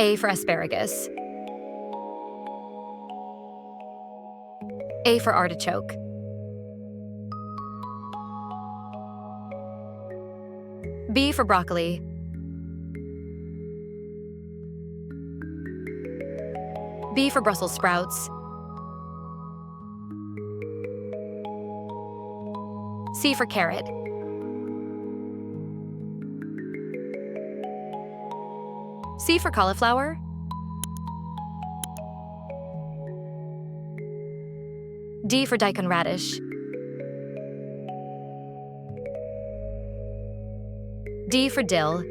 A for asparagus. A for artichoke. B for broccoli. B for Brussels sprouts. C for carrot. C for cauliflower. D for daikon radish. D for dill.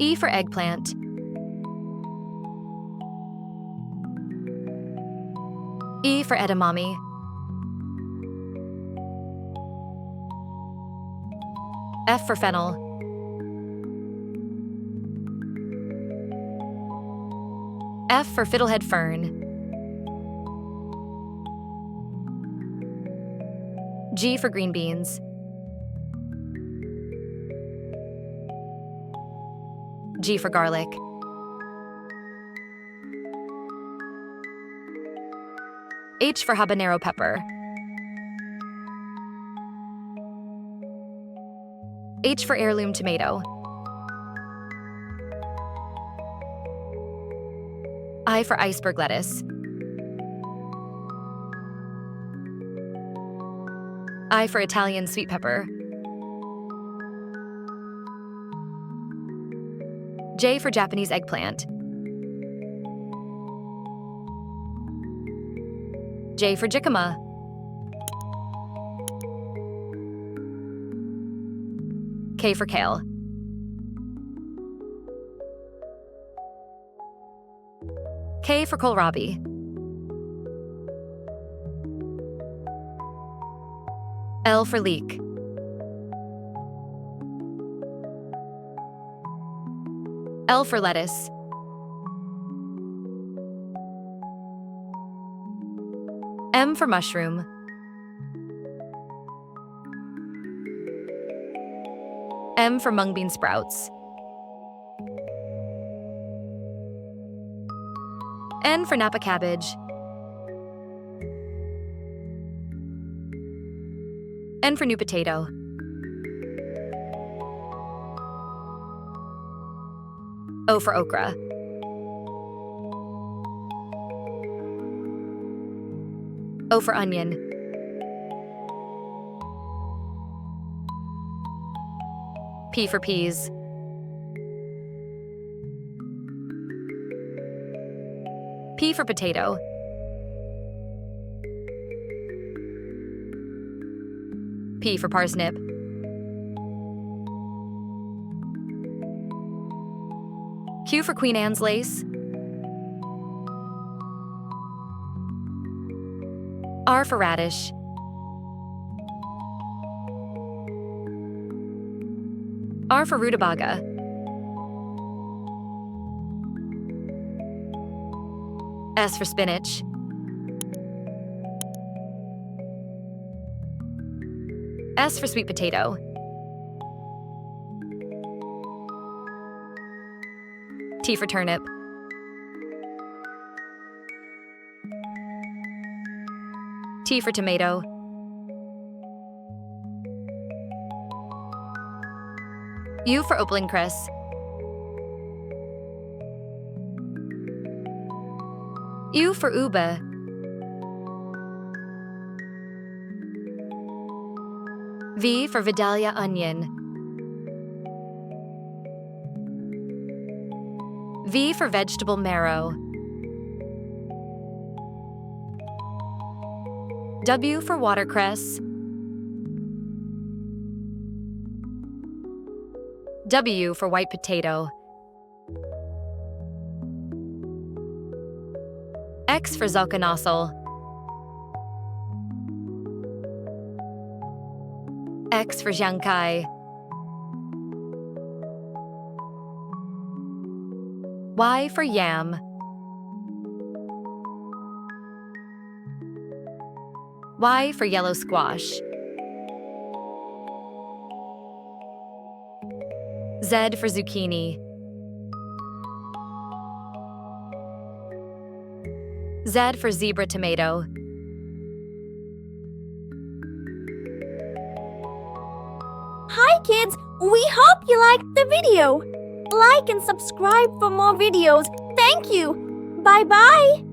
E for eggplant. E for edamame. F for fennel. F for fiddlehead fern. G for green beans. G for garlic. H for habanero pepper. H for heirloom tomato. I for iceberg lettuce. I for Italian sweet pepper. J for Japanese eggplant. J for jicama. K for kale. K for kohlrabi. L for leek. L for lettuce. M for mushroom. M for mung bean sprouts. N for Napa cabbage. N for new potato. O for okra. O for onion. P for peas. P for potato. P for parsnip. Q for Queen Anne's lace. R for radish. R for rutabaga. S for spinach. S for sweet potato. T for turnip. T for tomato. U for opaline cress. U for ube. V for Vidalia onion. V for vegetable marrow. W for watercress. W for white potato. X for zalkanossel. X for xiangkai. Y for yam. Y for yellow squash. Z for zucchini. Z for zebra tomato. Hi kids, we hope you liked the video. Like and subscribe for more videos. Thank you. Bye-bye.